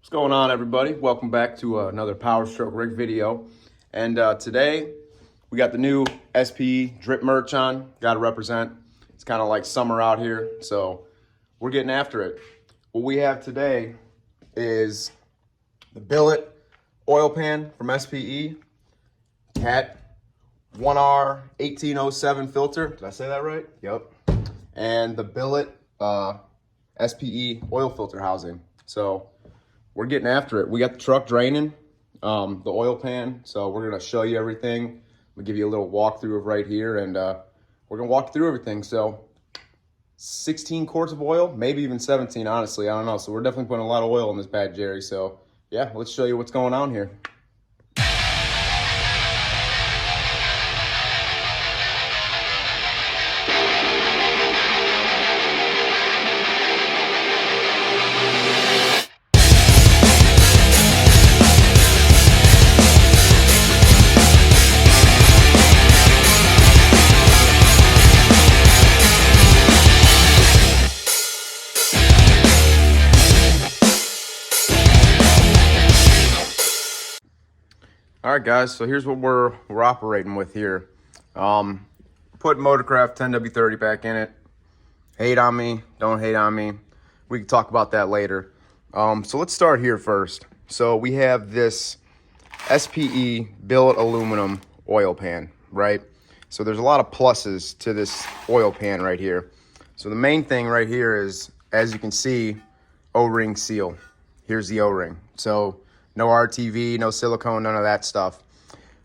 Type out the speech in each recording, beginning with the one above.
What's going on, everybody? Welcome back to another Powerstroke video. And today we got the new SPE drip merch on. Got to represent. It's kind of like summer out here, so we're getting after it. What we have today is the billet oil pan from SPE, Cat 1R-1807 filter. Did I say that right? Yep. And the billet SPE oil filter housing. So we're getting after it. We got the truck draining the oil pan, so we're gonna show you everything. We'll give you a little walkthrough of right here, and we're gonna walk through everything. So 16 quarts of oil, maybe even 17, honestly, I don't know. So we're definitely putting a lot of oil in this bad Jerry. So yeah, let's show you what's going on here. All right, guys, so here's what we're operating with here. Put Motorcraft 10W30 back in it. Hate on me, don't hate on me. We can talk about that later. So let's start here first. So we have this SPE billet aluminum oil pan, right? So there's a lot of pluses to this oil pan right here. So the main thing right here is, as you can see, O-ring seal. Here's the O-ring. So no RTV, no silicone, none of that stuff.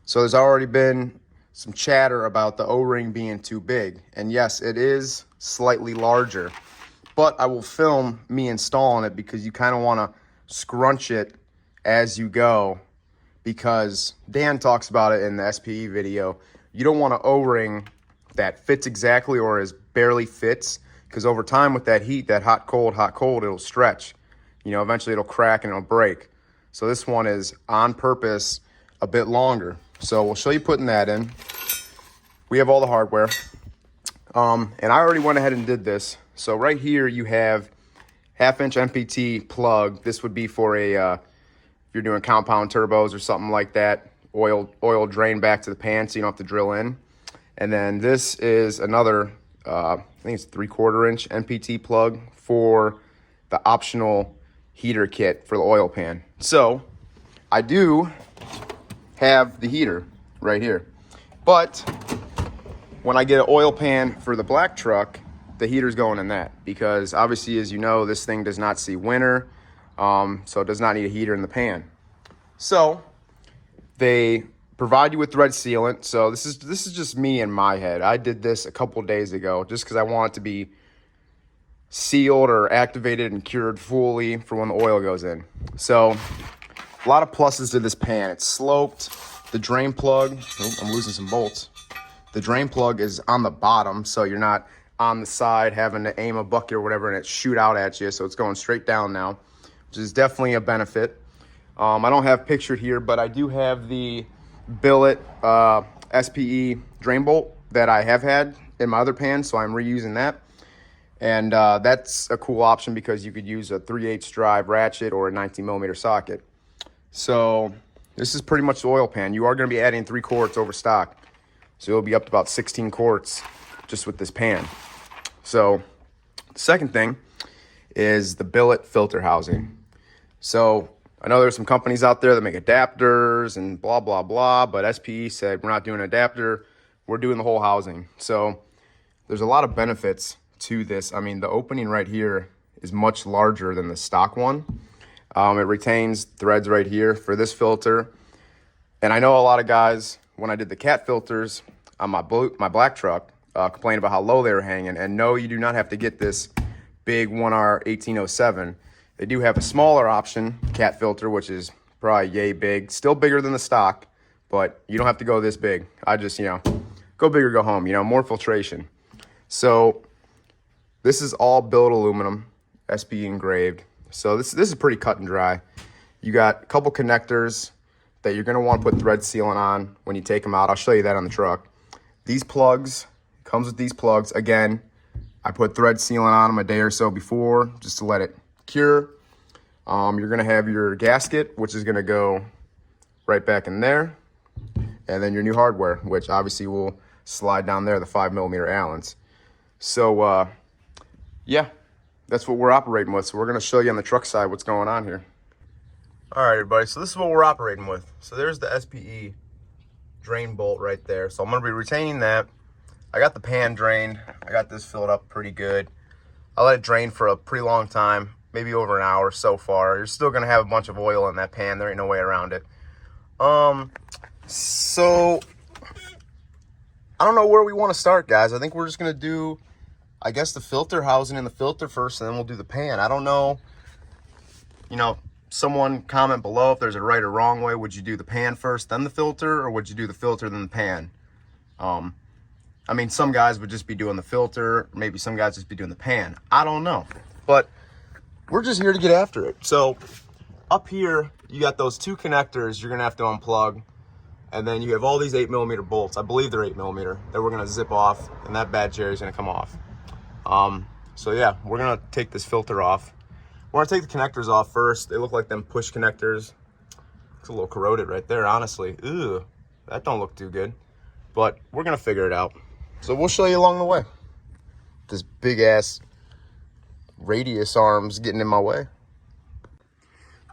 So there's already been some chatter about the O-ring being too big. And yes, it is slightly larger, but I will film me installing it because you kind of want to scrunch it as you go, because Dan talks about it in the SPE video. You don't want an O-ring that fits exactly or is barely fits, because over time with that heat, that hot, cold, it'll stretch. You know, eventually it'll crack and it'll break. So this one is on purpose a bit longer. So we'll show you putting that in. We have all the hardware. And I already went ahead and did this. So right here you have 1/2-inch MPT plug. This would be for a, if you're doing compound turbos or something like that, oil drain back to the pan so you don't have to drill in. And then this is another, I think it's 3/4-inch MPT plug for the optional heater kit for the oil pan. So I do have the heater right here, but when I get an oil pan for the black truck, the heater's going in that, because obviously, as you know, this thing does not see winter, so it does not need a heater in the pan. So they provide you with thread sealant. So this is just me in my head. I did this a couple days ago just because I want it to be sealed or activated and cured fully for when the oil goes in. So a lot of pluses to this pan. It's sloped. The drain plug, I'm losing some bolts. The drain plug is on the bottom, so you're not on the side having to aim a bucket or whatever and it shoot out at you. So it's going straight down now, which is definitely a benefit. I don't have pictured here, but I do have the billet SPE drain bolt that I have had in my other pan, so I'm reusing that. And that's a cool option because you could use a 3/8 drive ratchet or a 19mm socket. So this is pretty much the oil pan. You are going to be adding 3 quarts over stock. So it'll be up to about 16 quarts just with this pan. So the second thing is the billet filter housing. So I know there's some companies out there that make adapters and blah, blah, blah, but SPE said we're not doing an adapter. We're doing the whole housing. So there's a lot of benefits to this. I mean, the opening right here is much larger than the stock one. It retains threads right here for this filter. And I know a lot of guys, when I did the Cat filters on my black truck, complained about how low they were hanging. And no, you do not have to get this big 1R-1807. They do have a smaller option, Cat filter, which is probably yay big, still bigger than the stock, but you don't have to go this big. I just, go big or go home, more filtration. So this is all billet aluminum, SPE engraved. So this is pretty cut and dry. You got a couple connectors that you're going to want to put thread sealant on when you take them out. I'll show you that on the truck. These plugs, comes with these plugs. Again, I put thread sealant on them a day or so before just to let it cure. You're gonna have your gasket, which is gonna go right back in there, and then your new hardware, which obviously will slide down there, the 5mm Allens. So yeah, that's what we're operating with. So we're gonna show you on the truck side what's going on here. All right, everybody, so this is what we're operating with. So there's the SPE drain bolt right there. So I'm gonna be retaining that. I got the pan drained. I got this filled up pretty good. I let it drain for a pretty long time, maybe over an hour so far. You're still gonna have a bunch of oil in that pan. There ain't no way around it. So I don't know where we want to start, guys. I think we're just gonna do, I guess, the filter housing and the filter first, and then we'll do the pan. I don't know, you know, someone comment below if there's a right or wrong way. Would you do the pan first, then the filter, or would you do the filter, then the pan? I mean, some guys would just be doing the filter. Maybe some guys just be doing the pan. I don't know. But we're just here to get after it. So up here, you got those two connectors you're going to have to unplug. And then you have all these 8mm bolts. I believe they're 8mm that we're going to zip off. And that bad cherry is going to come off. So yeah, we're going to take this filter off. We're going to take the connectors off first. They look like them push connectors. Looks a little corroded right there, honestly. Ew, that don't look too good. But we're going to figure it out. So we'll show you along the way. This big ass radius arm's getting in my way.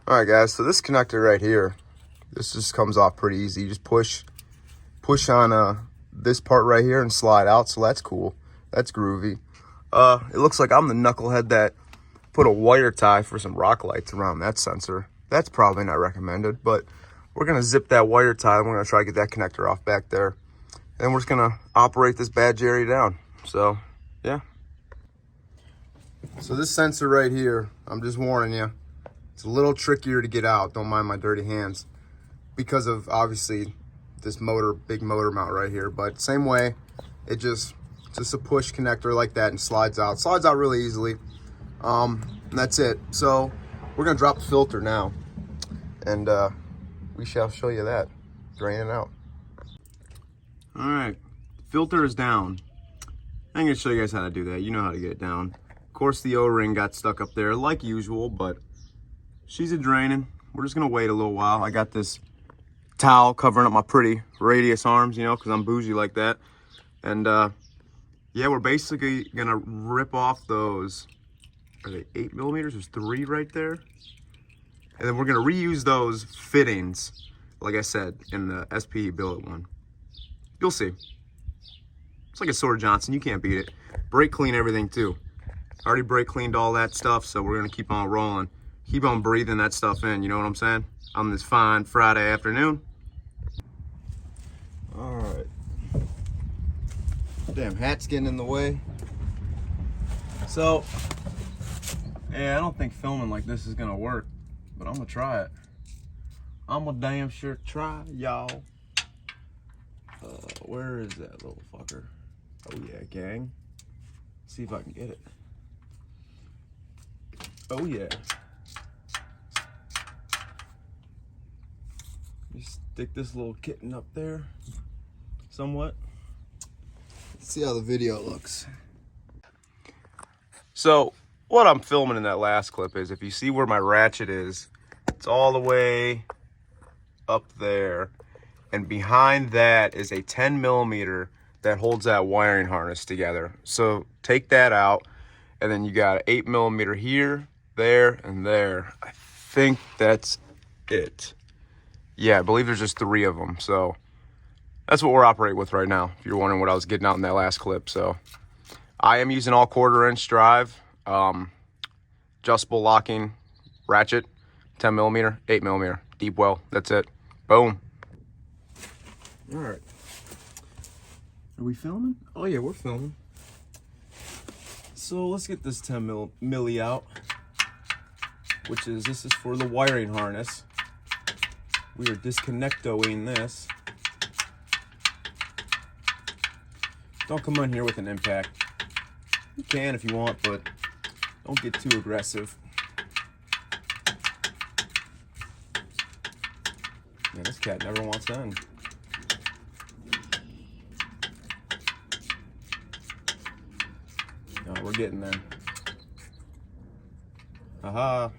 All right, guys, so this connector right here, this just comes off pretty easy. You just push on this part right here and slide out. So that's cool. That's groovy. It looks like I'm the knucklehead that put a wire tie for some rock lights around that sensor. That's probably not recommended, but we're gonna zip that wire tie and we're gonna try to get that connector off back there. And we're just gonna operate this bad Jerry down. So yeah. So this sensor right here, I'm just warning you, it's a little trickier to get out. Don't mind my dirty hands because of obviously this motor, big motor mount right here. But same way, it's just a push connector like that and slides out. Slides out really easily. And that's it. So we're gonna drop the filter now, and we shall show you that draining out. All right, filter is down. I'm gonna show you guys how to do that. You know how to get it down. Of course, the O-ring got stuck up there like usual, but she's a draining. We're just gonna wait a little while. I got this towel covering up my pretty radius arms, you know, because I'm bougie like that. And yeah, we're basically gonna rip off those. Are they 8mm? There's 3 right there. And then we're gonna reuse those fittings, like I said, in the SPE billet one. You'll see. It's like a Sword Johnson. You can't beat it. Brake clean everything too. Already brake cleaned all that stuff, so we're gonna keep on rolling. Keep on breathing that stuff in, you know what I'm saying? On this fine Friday afternoon. All right. Damn hat's getting in the way. So, yeah, I don't think filming like this is gonna work, but I'm gonna try it. I'm gonna damn sure try, y'all. Where is that little fucker? Oh yeah, gang. Let's see if I can get it. Oh yeah. Just stick this little kitten up there somewhat. Let's see how the video looks. So what I'm filming in that last clip is, if you see where my ratchet is, it's all the way up there. And behind that is a 10mm that holds that wiring harness together. So take that out, and then you got an 8mm here, there, and there. I think that's it. Yeah, I believe there's just 3 of them. So that's what we're operating with right now, if you're wondering what I was getting out in that last clip. So I am using all 1/4" drive, adjustable locking ratchet, 10mm, 8mm, deep well. That's it. Boom. All right. Are we filming? Oh yeah, we're filming. So let's get this 10mm out, this is for the wiring harness. We are disconnectoing this. Don't come on here with an impact. You can if you want, but don't get too aggressive. Man, this cat never wants to end. No, we're getting there. Aha.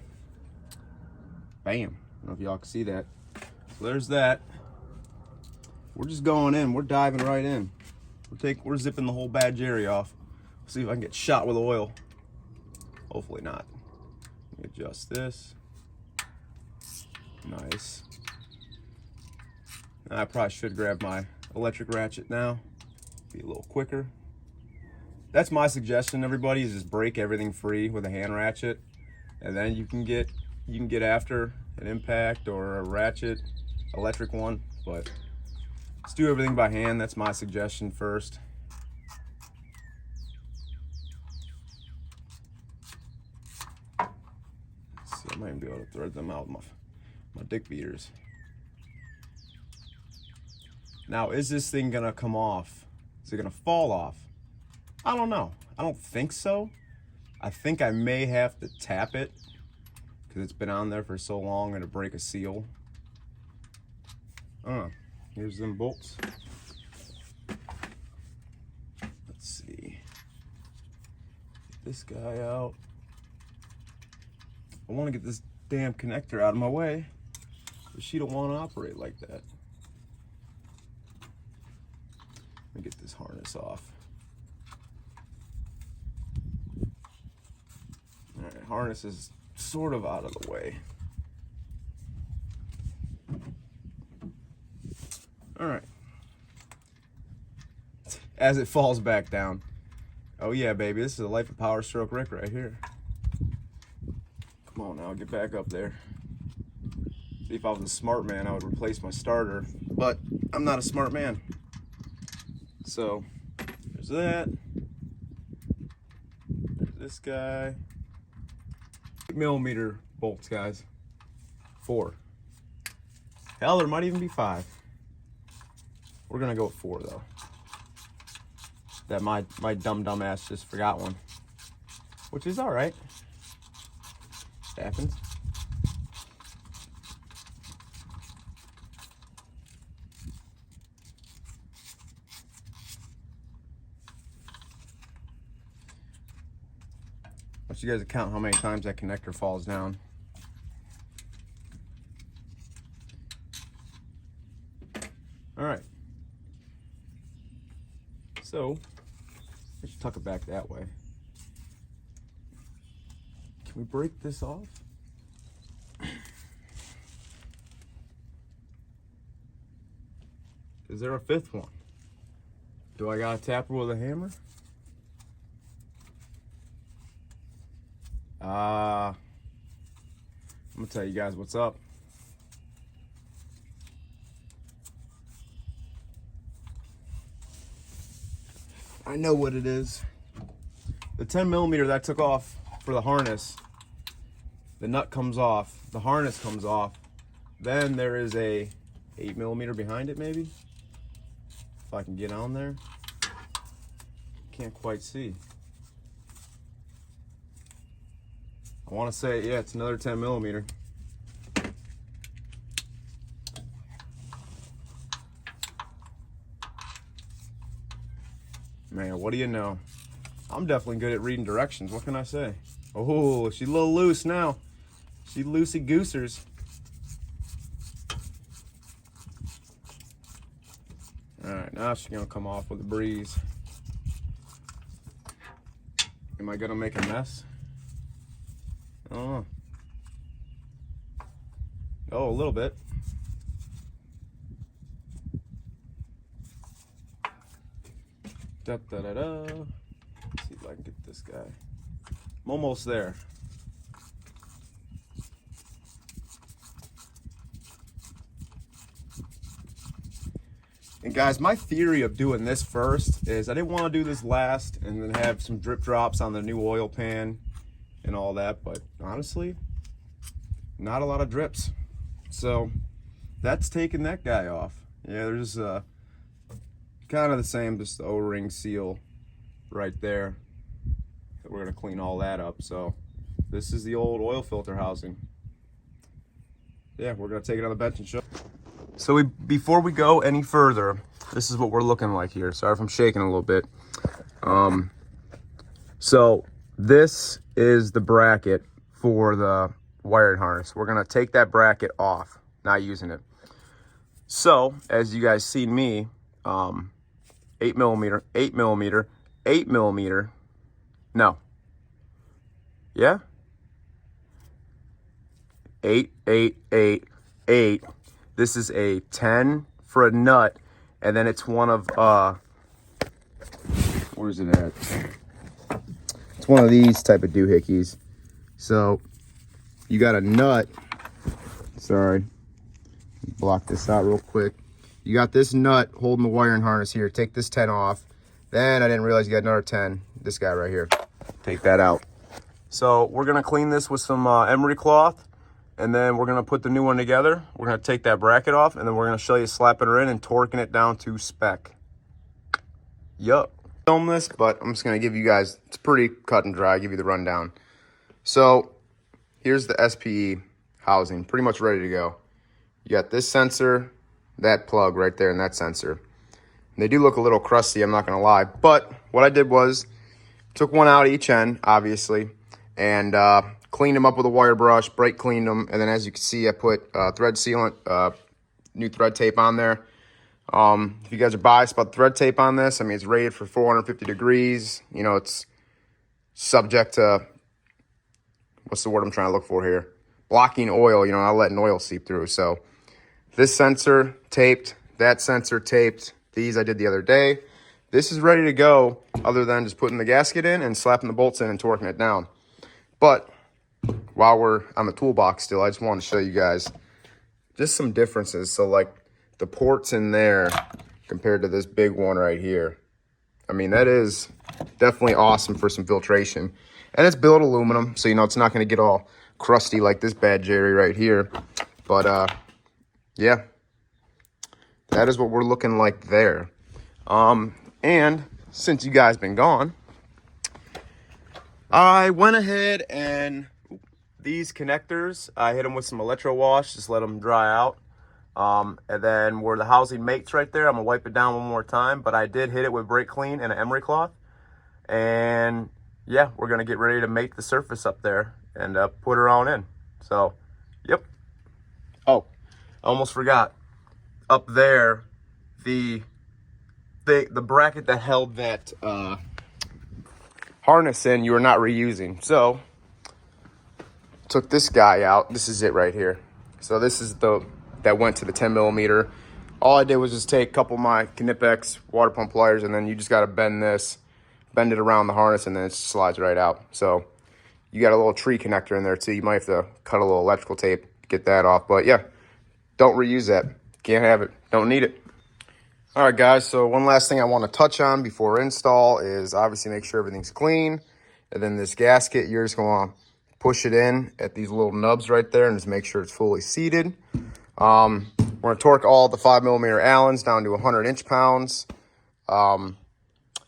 Bam. I don't know if y'all can see that. So there's that. We're just going in. We're diving right in. We're zipping the whole bad Jerry off. See if I can get shot with oil. Hopefully not. Let me adjust this. Nice. I probably should grab my electric ratchet now. Be a little quicker. That's my suggestion, everybody, is just break everything free with a hand ratchet, and then you can get after an impact or a ratchet, electric one. But let's do everything by hand. That's my suggestion first. Let's see, I might even be able to thread them out with my dick beaters. Now, is this thing gonna come off? Is it gonna fall off? I don't know. I don't think so. I think I may have to tap it because it's been on there for so long and to break a seal. Here's them bolts. Let's see. Get this guy out. I want to get this damn connector out of my way, but she don't want to operate like that. Let me get this harness off. All right, harness is sort of out of the way. All right. As it falls back down. Oh yeah, baby, this is the life of Powerstroke Rick right here. Come on now, get back up there. See, if I was a smart man, I would replace my starter, but I'm not a smart man. So, there's that. There's this guy. 8mm bolts, guys. 4. Hell, there might even be 5. We're gonna go with 4 though. That my dumb ass just forgot one, which is all right. Happens. I want you guys to count how many times that connector falls down. All right. So, I should tuck it back that way. Can we break this off? Is there a 5th one? Do I gotta tap her with a hammer? I'm gonna tell you guys what's up. I know what it is. The 10mm that I took off for the harness, the nut comes off, the harness comes off, then there is a 8mm behind it maybe. If I can get on there. Can't quite see. I want to say, yeah, it's another 10mm. Man, what do you know? I'm definitely good at reading directions. What can I say? Oh, she's a little loose now. She loosey goosers. All right, now she's gonna come off with a breeze. Am I gonna make a mess? Oh, a little bit. Da, da, da, da. Let's see if I can get this guy. I'm almost there. And guys, my theory of doing this first is I didn't want to do this last and then have some drip drops on the new oil pan and all that, but honestly, not a lot of drips. So that's taking that guy off. Yeah, there's kind of the same, just the O-ring seal right there. We're gonna clean all that up. So this is the old oil filter housing. Yeah, we're gonna take it on the bench and show. So before we go any further, this is what we're looking like here. Sorry if I'm shaking a little bit. So this is the bracket for the wiring harness. We're gonna take that bracket off, not using it. So as you guys seen me, 8mm, 8mm, 8mm. No. Yeah. 8, 8, 8, 8. This is a 10 for a nut, and then it's one of where's it at? It's one of these type of doohickeys. So you got a nut. Sorry, block this out real quick. You got this nut holding the wiring harness here. Take this 10 off. Then I didn't realize you got another 10. This guy right here. Take that out. So we're gonna clean this with some emery cloth, and then we're gonna put the new one together. We're gonna take that bracket off, and then we're gonna show you slapping her in and torquing it down to spec. Yup. Film this, but I'm just gonna give you guys, it's pretty cut and dry, give you the rundown. So here's the SPE housing, pretty much ready to go. You got this sensor, that plug right there, and that sensor. And they do look a little crusty, I'm not gonna lie, but what I did was took one out each end, obviously, and cleaned them up with a wire brush, brake cleaned them, and then as you can see, I put thread sealant, new thread tape on there. If you guys are biased about the thread tape on this, I mean, it's rated for 450 degrees. You know, it's subject to, what's the word I'm trying to look for here? Blocking oil, you know, not letting oil seep through. So this sensor taped, that sensor taped. These I did the other day. This is ready to go, other than just putting the gasket in and slapping the bolts in and torquing it down. But while we're on the toolbox still, I just wanted to show you guys just some differences. So like the ports in there compared to this big one right here. I mean, that is definitely awesome for some filtration. And it's billet aluminum, so you know it's not going to get all crusty like this bad Jerry right here. But yeah, that is what we're looking like there. And since you guys been gone, I went ahead and these connectors, I hit them with some electro wash, just let them dry out. And then where the housing mates right there, I'm gonna wipe it down one more time, but I did hit it with brake clean and an emery cloth. And yeah, we're gonna get ready to mate the surface up there and put her on in. So, yep. Oh, I almost forgot. Up there, the bracket that held that harness in, you were not reusing. So took this guy out. This is it right here. So this is the that went to the 10mm. All I did was just take a couple of my Knipex water pump pliers, and then you just got to bend it around the harness, and then it slides right out. So you got a little tree connector in there too. You might have to cut a little electrical tape to get that off. But yeah, don't reuse that. Can't have it. Don't need it. All right, guys, so one last thing I want to touch on before install is obviously make sure everything's clean. And then this gasket, you're just going to push it in at these little nubs right there and just make sure it's fully seated. We're going to torque all the 5mm Allens down to 100 inch-pounds. I don't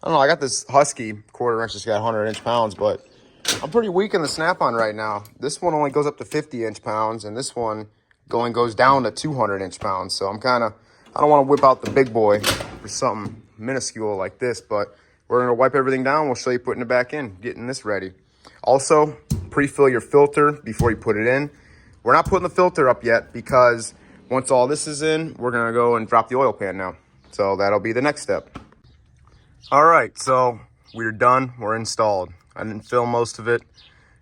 know, I got this Husky quarter inch that's got 100 inch-pounds, but I'm pretty weak in the snap-on right now. This one only goes up to 50 inch-pounds, and this one goes down to 200 inch-pounds. So I don't want to whip out the big boy for something minuscule like this, but we're going to wipe everything down. We'll show you putting it back in, getting this ready. Also, pre-fill your filter before you put it in. We're not putting the filter up yet because once all this is in, we're going to go and drop the oil pan now. So that'll be the next step. All right, so we're done. We're installed. I didn't film most of it.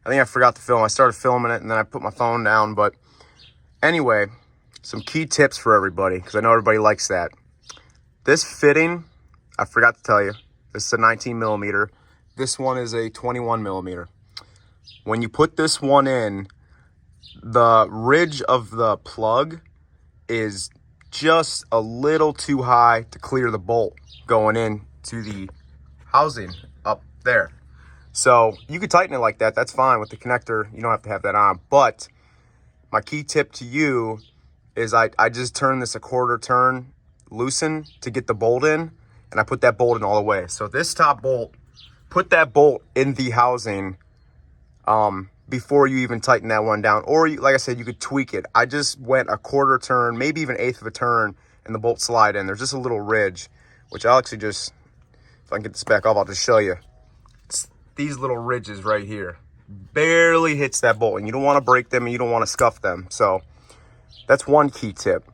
I think I forgot to film. I started filming it and then I put my phone down. But anyway, some key tips for everybody, because I know everybody likes that. This fitting, I forgot to tell you, this is a 19mm. This one is a 21mm. When you put this one in, the ridge of the plug is just a little too high to clear the bolt going in to the housing up there. So you could tighten it like that. That's fine with the connector. You don't have to have that on. But my key tip to you is I just turn this a quarter turn, loosen to get the bolt in, and I put that bolt in all the way. So this top bolt, put that bolt in the housing before you even tighten that one down. Or like I said, you could tweak it. I just went a quarter turn, maybe even 1/8 of a turn, and the bolt slide in. There's just a little ridge, which I'll actually just, if I can get this back off, I'll just show you. It's these little ridges right here. barely hits that bolt, and you don't want to break them and you don't want to scuff them. So that's one key tip.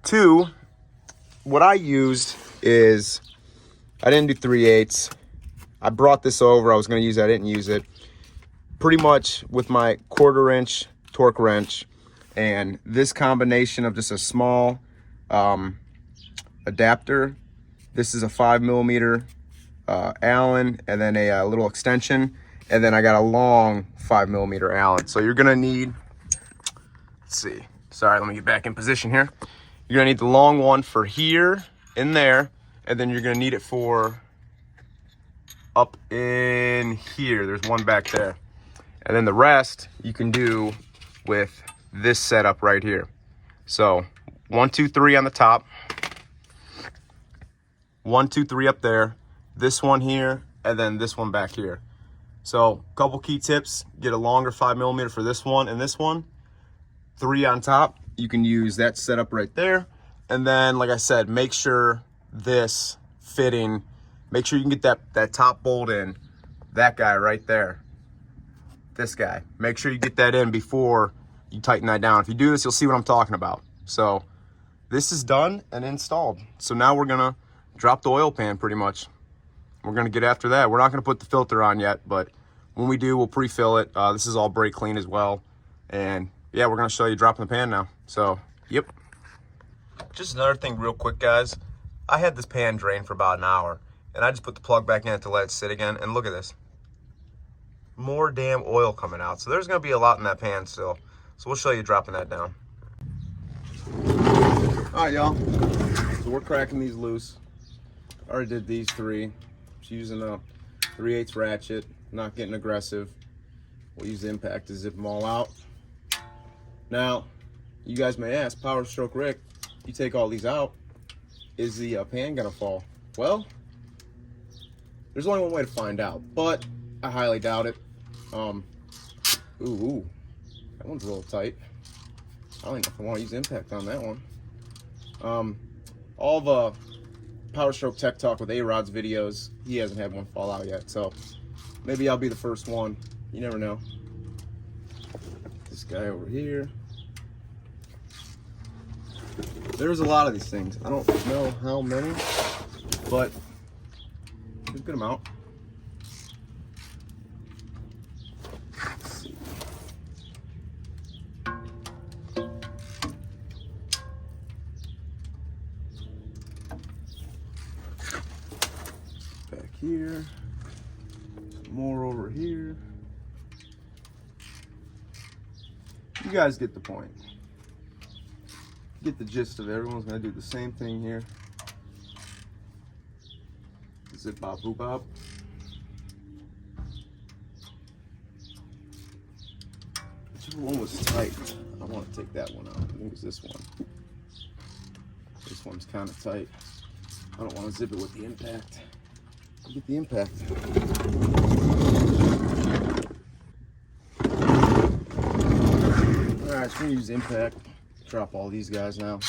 Two, what I used is, I didn't do 3/8. I brought this over. I was going to use it. I didn't use it. Pretty much with my 1/4 inch torque wrench and this combination of just a small adapter. This is a 5mm Allen, and then a little extension, and then I got a long 5mm Allen. So you're going to need, let's see. Sorry, let me get back in position here. You're going to need the long one for here, in there, and then you're going to need it for up in here. There's one back there. And then the rest you can do with this setup right here. So 1, 2, 3 on the top, 1, 2, 3 up there, this one here, and then this one back here. So a couple key tips: get a longer 5mm for this one and this one. 3 on top. You can use that setup right there. And then, like I said, make sure this fitting, make sure you can get that top bolt in. That guy right there. This guy. Make sure you get that in before you tighten that down. If you do this, you'll see what I'm talking about. So this is done and installed. So now we're gonna drop the oil pan pretty much. We're gonna get after that. We're not gonna put the filter on yet, but when we do, we'll pre-fill it. This is all brake clean as well. And yeah, we're gonna show you dropping the pan now. So, yep. Just another thing real quick, guys. I had this pan drain for about an hour, and I just put the plug back in it to let it sit again, and look at this. More damn oil coming out. So there's gonna be a lot in that pan still. So we'll show you dropping that down. All right, y'all. So we're cracking these loose. I already did these 3. Just using a 3/8 ratchet, not getting aggressive. We'll use the impact to zip them all out. Now, you guys may ask, Powerstroke Rick, you take all these out, is the pan gonna fall? Well, there's only one way to find out, but I highly doubt it. Ooh, that one's a little tight. I don't know if I want to use impact on that one. All the Powerstroke Tech Talk with A-Rod's videos, he hasn't had one fall out yet, so maybe I'll be the first one. You never know. This guy over here. There's a lot of these things. I don't know how many, but there's a good amount. Let's see. Back here. Some more over here. You guys get the point. Get the gist of it. Everyone's gonna do the same thing here. Zip bop boop bop. Whichever one was tight, I want to take that one out. I think it's this one. This one's kind of tight. I don't want to zip it with the impact. Get the impact. All right, so we're gonna use impact. Drop all these guys now.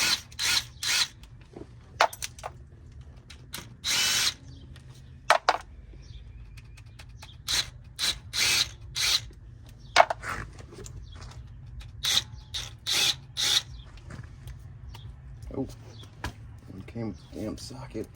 Oh, one came with the damn socket.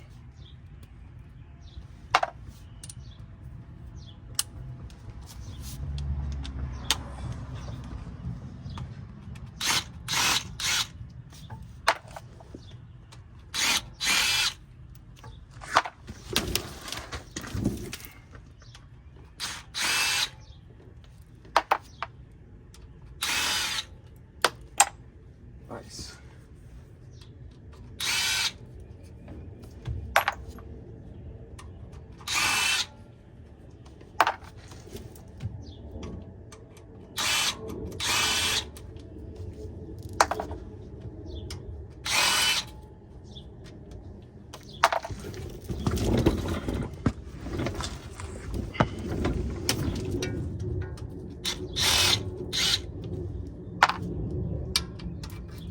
Nice.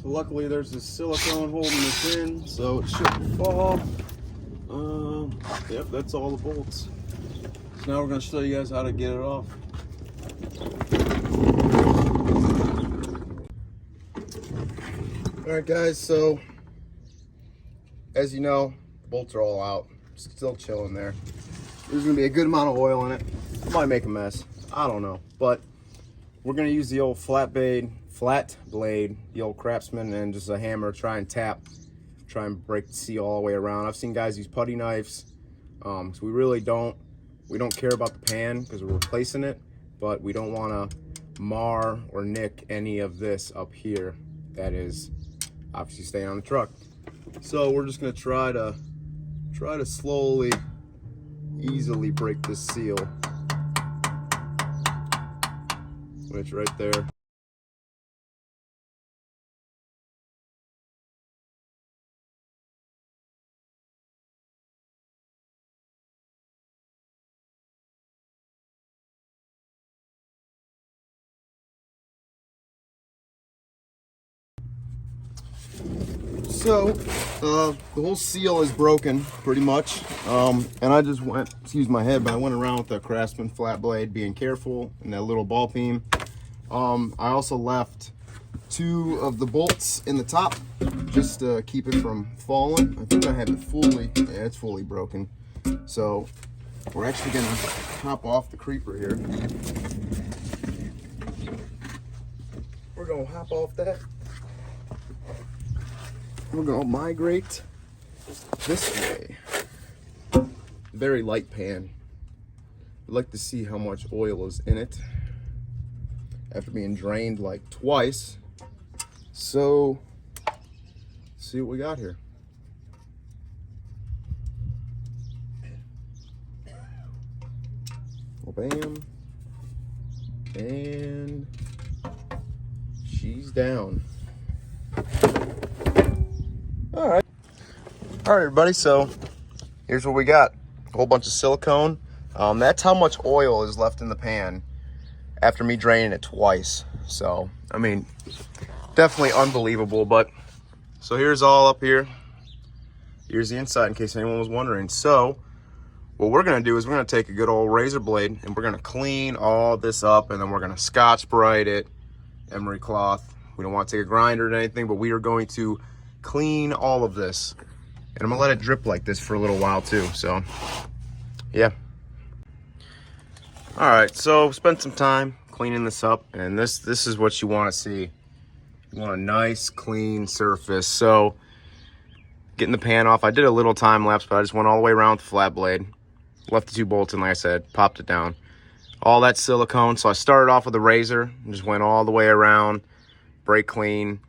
Luckily there's this silicone holding this in, so it shouldn't fall. Yep, that's all the bolts. Now we're going to show you guys how to get it off. All right, guys, so as you know, the bolts are all out, still chilling there. There's gonna be a good amount of oil in it. I might make a mess, I don't know, but we're gonna use the old flat blade, the old Craftsman, and just a hammer, try and break the seal all the way around. I've seen guys use putty knives, so we really don't care about the pan because we're replacing it, but we don't want to mar or nick any of this up here that is obviously staying on the truck. So we're just gonna try to slowly, easily break this seal, which right there. So the whole seal is broken pretty much, and I just went, excuse my head, but I went around with the Craftsman flat blade, being careful, and that little ball peen. I also left 2 of the bolts in the top just to keep it from falling. I think I have it fully, yeah, it's fully broken. So we're actually gonna hop off the creeper here. We're gonna hop off that. We're gonna migrate this way. Very light pan. I'd like to see how much oil is in it after being drained like twice. So, let's see what we got here. Well, bam. And she's down. All right, everybody, so here's what we got. A whole bunch of silicone. That's how much oil is left in the pan after me draining it twice. So, I mean, definitely unbelievable. But, so here's all up here. Here's the inside in case anyone was wondering. So, what we're gonna do is we're gonna take a good old razor blade and we're gonna clean all this up, and then we're gonna Scotch-Brite it, emery cloth. We don't want to take a grinder or anything, but we are going to clean all of this, and I'm gonna let it drip like this for a little while too. So yeah, all right, so spent some time cleaning this up, and this is what you want to see. You want a nice clean surface. So getting the pan off, I did a little time lapse, but I just went all the way around with the flat blade, left the 2 bolts in, like I said, popped it down, all that silicone. So I started off with a razor and just went all the way around, brake clean,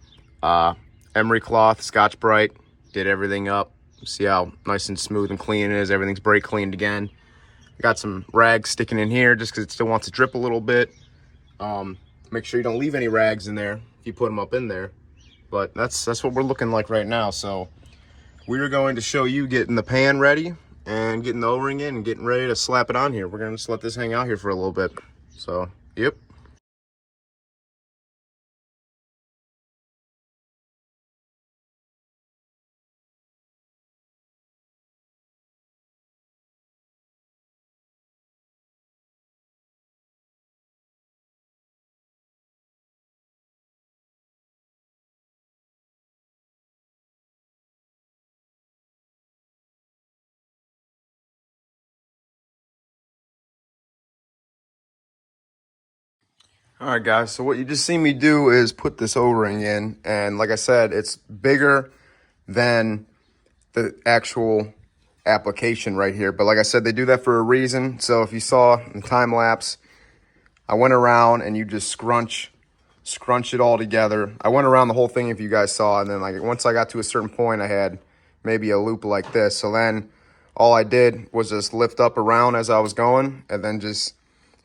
emery cloth, Scotch-Brite, did everything up. See how nice and smooth and clean it is. Everything's brake cleaned again. I got some rags sticking in here just because it still wants to drip a little bit. Make sure you don't leave any rags in there if you put them up in there. But that's what we're looking like right now. So we're going to show you getting the pan ready and getting the O-ring in and getting ready to slap it on here. We're going to just let this hang out here for a little bit. So, yep. All right, guys, so what you just see me do is put this O-ring in, and like I said, it's bigger than the actual application right here. But like I said, they do that for a reason. So if you saw in time lapse, I went around and you just scrunch it all together. I went around the whole thing if you guys saw, and then like once I got to a certain point, I had maybe a loop like this. So then all I did was just lift up around as I was going, and then just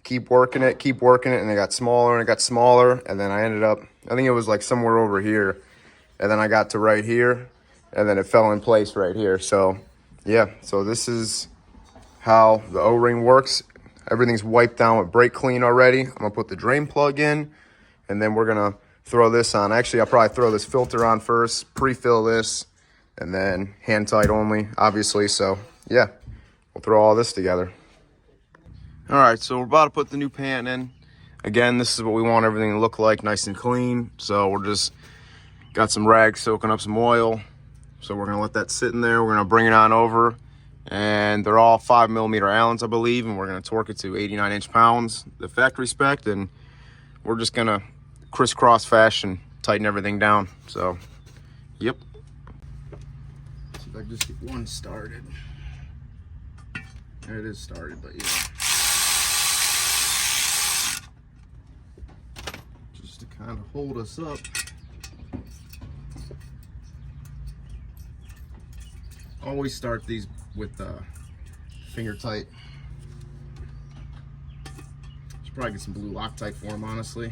keep working it, and it got smaller and it got smaller, and then I ended up, I think it was like somewhere over here, and then I got to right here, and then it fell in place right here. So yeah, so this is how the O-ring works. Everything's wiped down with brake clean already. I'm gonna put the drain plug in, and then we're gonna throw this on. Actually, I'll probably throw this filter on first, pre-fill this, and then hand tight only, obviously. So yeah, we'll throw all this together. All right, so we're about to put the new pan in. Again, this is what we want everything to look like, nice and clean. So we're just got some rags soaking up some oil. So we're gonna let that sit in there. We're gonna bring it on over, and they're all 5mm Allens, I believe, and we're gonna torque it to 89 inch-pounds, the factory spec, and we're just gonna crisscross fashion tighten everything down. So, yep. See if I can just get one started. There it is started, but yeah. Just to kind of hold us up. Always start these with finger tight. Should probably get some blue Loctite for them, honestly.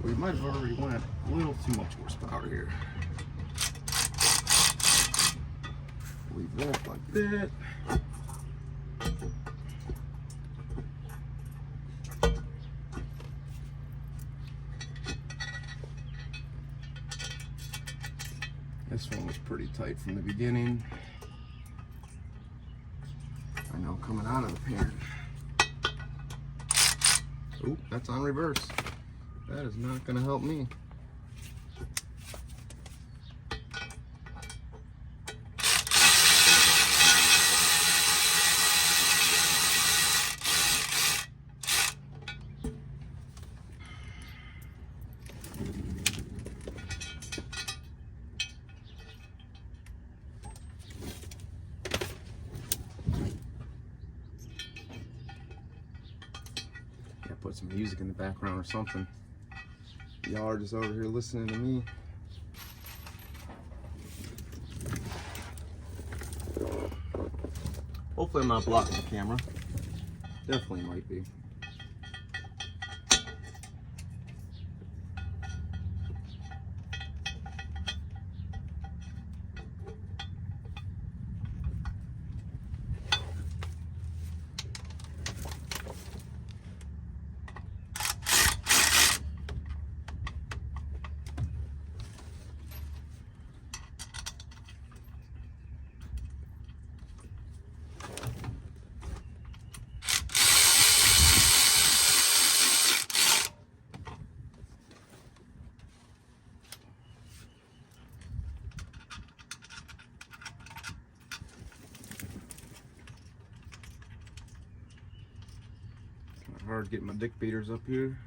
We might have already went a little too much horsepower here. Leave that like that. This one was pretty tight from the beginning. I know, coming out of the pan. Oh, that's on reverse. That is not going to help me. Yeah, put some music in the background or something. Y'all are just over here listening to me. Hopefully I'm not blocking the camera. Definitely might be. Hard getting my dick beaters up here.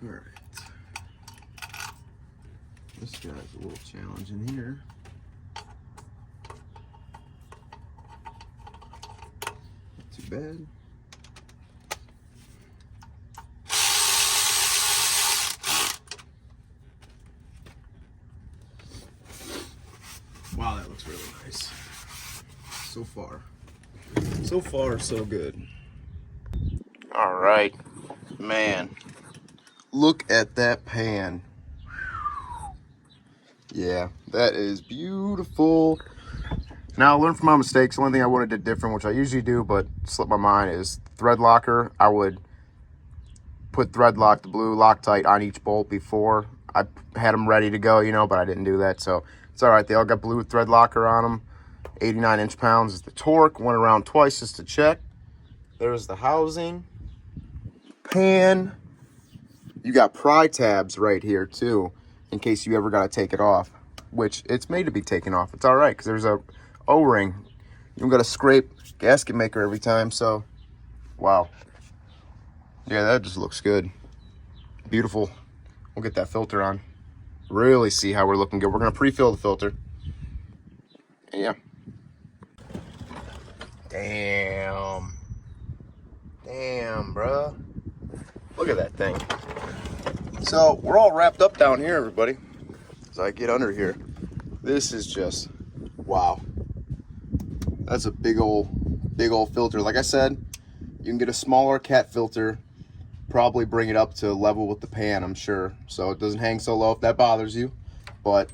All right. This guy's a little challenging here. Bad. Wow, that looks really nice. So far, so good. All right, man, look at that pan. Yeah, that is beautiful. Now, I learned from my mistakes. The only thing I would have did different, which I usually do, but slipped my mind, is thread locker. I would put thread lock, the blue Loctite, on each bolt before I had them ready to go, you know, but I didn't do that. So it's all right. They all got blue thread locker on them. 89 inch-pounds is the torque. Went around twice just to check. There's the housing. Pan. You got pry tabs right here, too, in case you ever got to take it off, which it's made to be taken off. It's all right, because there's a O-ring. You don't got to scrape gasket maker every time, so wow. Yeah, that just looks good. Beautiful. We'll get that filter on. Really see how we're looking good. We're going to pre-fill the filter. And yeah. Damn. Damn, bruh. Look at that thing. So, we're all wrapped up down here, everybody. As I get under here. This is just, wow. That's a big old filter. Like I said, you can get a smaller cat filter, probably bring it up to level with the pan, I'm sure, so it doesn't hang so low if that bothers you. But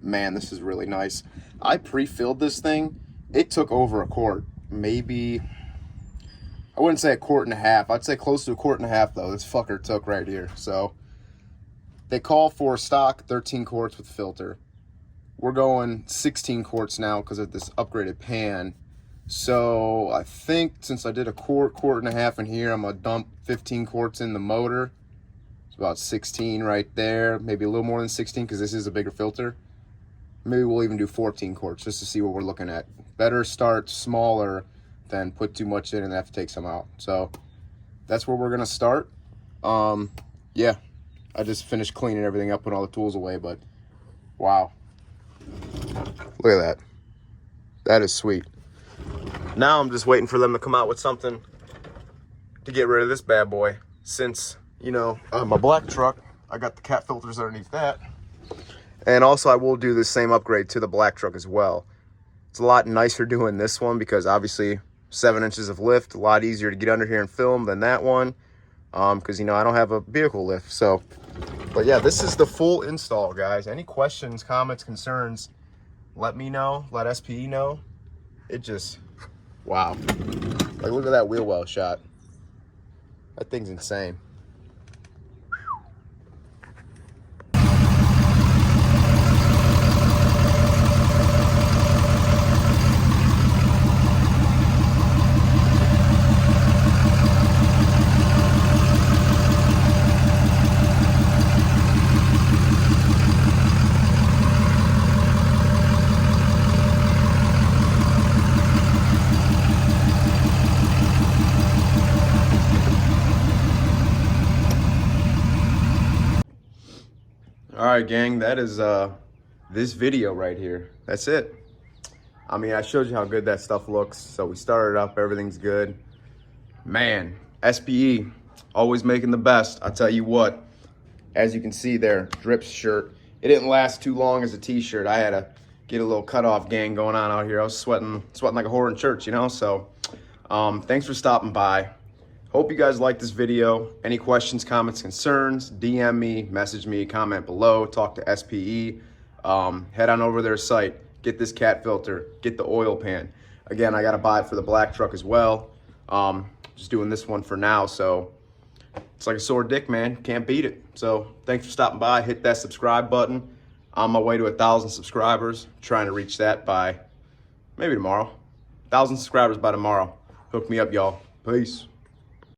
man, this is really nice. I pre-filled this thing. It took over a quart, maybe, I wouldn't say a quart and a half. I'd say close to a quart and a half though. This fucker took right here. So they call for stock 13 quarts with filter. We're going 16 quarts now because of this upgraded pan. So I think since I did a quart and a half in here, I'm gonna dump 15 quarts in the motor. It's about 16 right there, maybe a little more than 16 because this is a bigger filter. Maybe we'll even do 14 quarts just to see what we're looking at. Better start smaller than put too much in and have to take some out. So that's where we're gonna start. Yeah, I just finished cleaning everything up, putting all the tools away, but wow. Look at that. That is sweet. Now I'm just waiting for them to come out with something to get rid of this bad boy. Since, you know, my black truck, I got the cat filters underneath that. And also I will do the same upgrade to the black truck as well. It's a lot nicer doing this one because obviously 7 inches of lift, a lot easier to get under here and film than that one. Because, you know, I don't have a vehicle lift. So, but yeah, this is the full install, guys. Any questions, comments, concerns, let me know, let SPE know. It just, wow. Like, look at that wheel well shot. That thing's insane. All right, gang, that is this video right here. That's it. I mean, I showed you how good that stuff looks. So we started up, everything's good. Man, SPE, always making the best. I tell you what, as you can see there, Drip's shirt. It didn't last too long as a t-shirt. I had to get a little cutoff gang going on out here. I was sweating like a whore in church, you know? So thanks for stopping by. Hope you guys liked this video. Any questions, comments, concerns, DM me, message me, comment below, talk to SPE. Head on over to their site, get this cat filter, get the oil pan. Again, I gotta buy it for the black truck as well. Just doing this one for now, so it's like a sore dick, man. Can't beat it. So thanks for stopping by. Hit that subscribe button. On my way to 1,000 subscribers. Trying to reach that by maybe tomorrow. 1,000 subscribers by tomorrow. Hook me up, y'all. Peace.